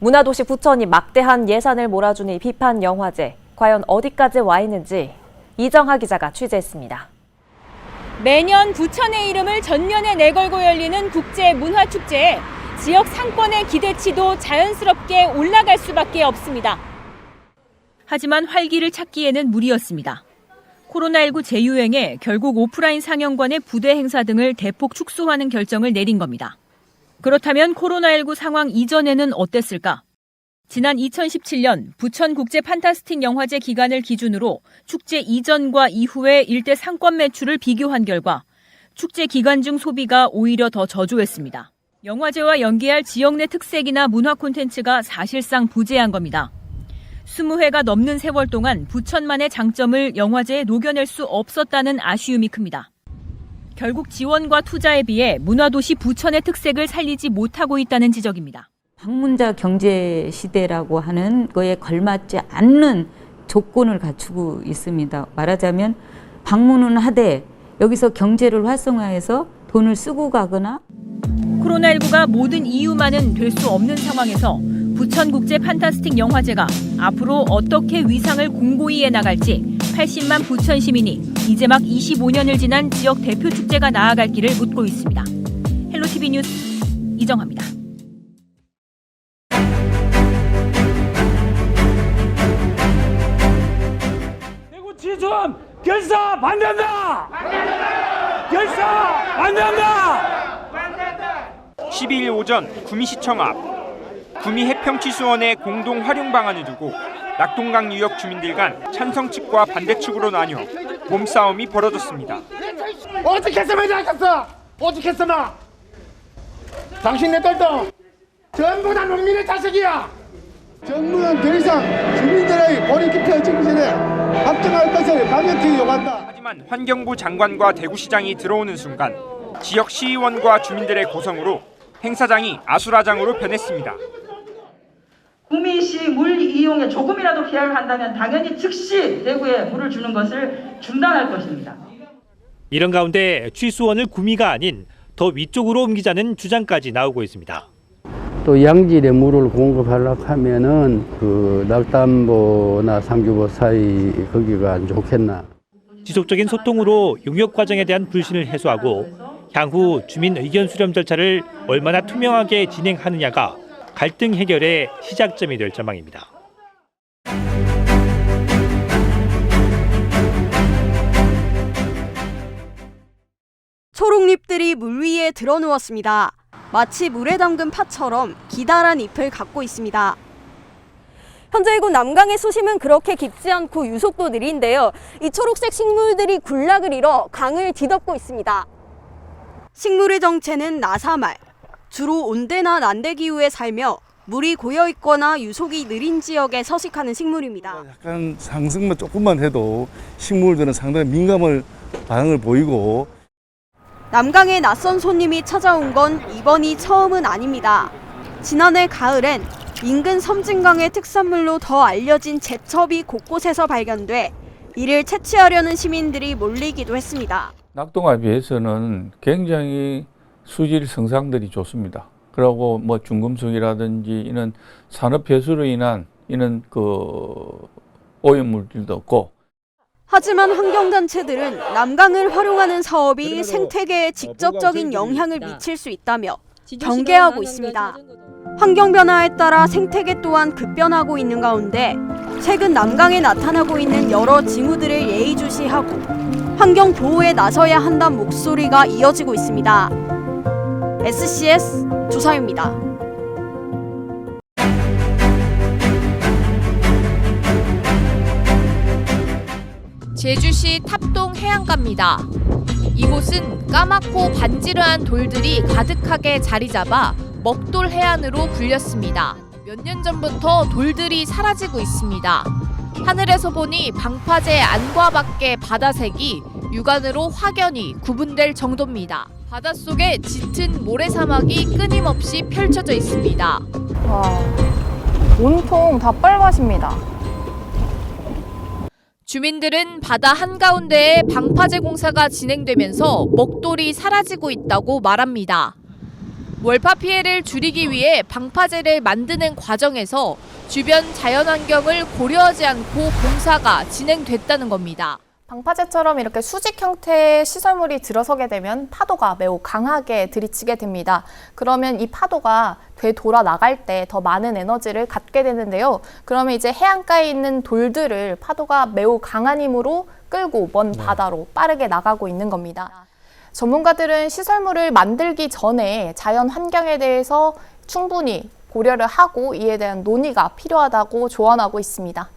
문화도시 부천이 막대한 예산을 몰아주니 비판 영화제. 과연 어디까지 와 있는지 이정하 기자가 취재했습니다. 매년 부천의 이름을 전면에 내걸고 열리는 국제문화축제에 지역 상권의 기대치도 자연스럽게 올라갈 수밖에 없습니다. 하지만 활기를 찾기에는 무리였습니다. 코로나19 재유행에 결국 오프라인 상영관의 부대 행사 등을 대폭 축소하는 결정을 내린 겁니다. 그렇다면 코로나19 상황 이전에는 어땠을까? 지난 2017년 부천 국제 판타스틱 영화제 기간을 기준으로 축제 이전과 이후의 일대 상권 매출을 비교한 결과 축제 기간 중 소비가 오히려 더 저조했습니다. 영화제와 연계할 지역 내 특색이나 문화 콘텐츠가 사실상 부재한 겁니다. 20회가 넘는 세월 동안 부천만의 장점을 영화제에 녹여낼 수 없었다는 아쉬움이 큽니다. 결국 지원과 투자에 비해 문화도시 부천의 특색을 살리지 못하고 있다는 지적입니다. 방문자 경제 시대라고 하는 거에 걸맞지 않는 조건을 갖추고 있습니다. 말하자면 방문은 하되 여기서 경제를 활성화해서 돈을 쓰고 가거나 코로나19가 모든 이유만은 될 수 없는 상황에서 부천 국제 판타스틱 영화제가 앞으로 어떻게 위상을 공고히 해나갈지 80만 부천 시민이 이제 막 25년을 지난 지역 대표 축제가 나아갈 길을 묻고 있습니다. 헬로티비 뉴스 이정하입니다. 대구 지선 결사 반대한다! 결사 반대한다! 12일 오전 구미시청 앞 구미 해평치수원의 공동 활용 방안을 두고 낙동강 유역 주민들 간 찬성 측과 반대 측으로 나뉘어 몸싸움이 벌어졌습니다. 어떻게 했으면 잘했어? 어떻게 했으면? 당신 내 딸도 전부 다 농민의 자식이야. 정부는 더 이상 주민들의 고리 깊어지기 전에 확정할 것을 강력히 요구한다. 하지만 환경부 장관과 대구시장이 들어오는 순간 지역 시의원과 주민들의 고성으로 행사장이 아수라장으로 변했습니다. 구미시 물 이용에 조금이라도 피해를 한다면 당연히 즉시 대구에 물을 주는 것을 중단할 것입니다. 이런 가운데 취수원을 구미가 아닌 더 위쪽으로 옮기자는 주장까지 나오고 있습니다. 또 양질의 물을 공급하려고 하면은 그 낙담보나 상주보 사이 거기가 안 좋겠나. 지속적인 소통으로 용역 과정에 대한 불신을 해소하고 향후 주민 의견 수렴 절차를 얼마나 투명하게 진행하느냐가 갈등 해결의 시작점이 될 전망입니다. 초록잎들이 물 위에 드러누웠습니다. 마치 물에 담근 파처럼 기다란 잎을 갖고 있습니다. 현재 이곳 남강의 수심은 그렇게 깊지 않고 유속도 느린데요. 이 초록색 식물들이 군락을 이뤄 강을 뒤덮고 있습니다. 식물의 정체는 나사말. 주로 온대나 난대 기후에 살며 물이 고여 있거나 유속이 느린 지역에 서식하는 식물입니다. 약간 상승만 조금만 해도 식물들은 상당히 민감한 반응을 보이고 남강에 낯선 손님이 찾아온 건 이번이 처음은 아닙니다. 지난해 가을엔 인근 섬진강의 특산물로 더 알려진 제첩이 곳곳에서 발견돼 이를 채취하려는 시민들이 몰리기도 했습니다. 낙동에 비해서는 굉장히 수질 성상들이 좋습니다. 그리고 뭐 중금속이라든지 이런 산업 폐수로 인한 이런 오염물질도 없고. 하지만 환경단체들은 남강을 활용하는 사업이 생태계에 직접적인 영향을 미칠 수 있다며 경계하고 있습니다. 환경 변화에 따라 생태계 또한 급변하고 있는 가운데 최근 남강에 나타나고 있는 여러 징후들을 예의주시하고 환경 보호에 나서야 한다는 목소리가 이어지고 있습니다. SCS 조사유입니다. 제주시 탑동 해안가입니다. 이곳은 까맣고 반지르한 돌들이 가득하게 자리 잡아 먹돌 해안으로 불렸습니다. 몇 년 전부터 돌들이 사라지고 있습니다. 하늘에서 보니 방파제 안과 밖의 바다색이 육안으로 확연히 구분될 정도입니다. 바닷속에 짙은 모래사막이 끊임없이 펼쳐져 있습니다. 와, 온통 다 빨갛습니다. 주민들은 바다 한가운데에 방파제 공사가 진행되면서 먹돌이 사라지고 있다고 말합니다. 월파 피해를 줄이기 위해 방파제를 만드는 과정에서 주변 자연환경을 고려하지 않고 공사가 진행됐다는 겁니다. 방파제처럼 이렇게 수직 형태의 시설물이 들어서게 되면 파도가 매우 강하게 들이치게 됩니다. 그러면 이 파도가 되돌아 나갈 때 더 많은 에너지를 갖게 되는데요. 그러면 이제 해안가에 있는 돌들을 파도가 매우 강한 힘으로 끌고 먼 바다로 빠르게 나가고 있는 겁니다. 전문가들은 시설물을 만들기 전에 자연 환경에 대해서 충분히 고려를 하고 이에 대한 논의가 필요하다고 조언하고 있습니다.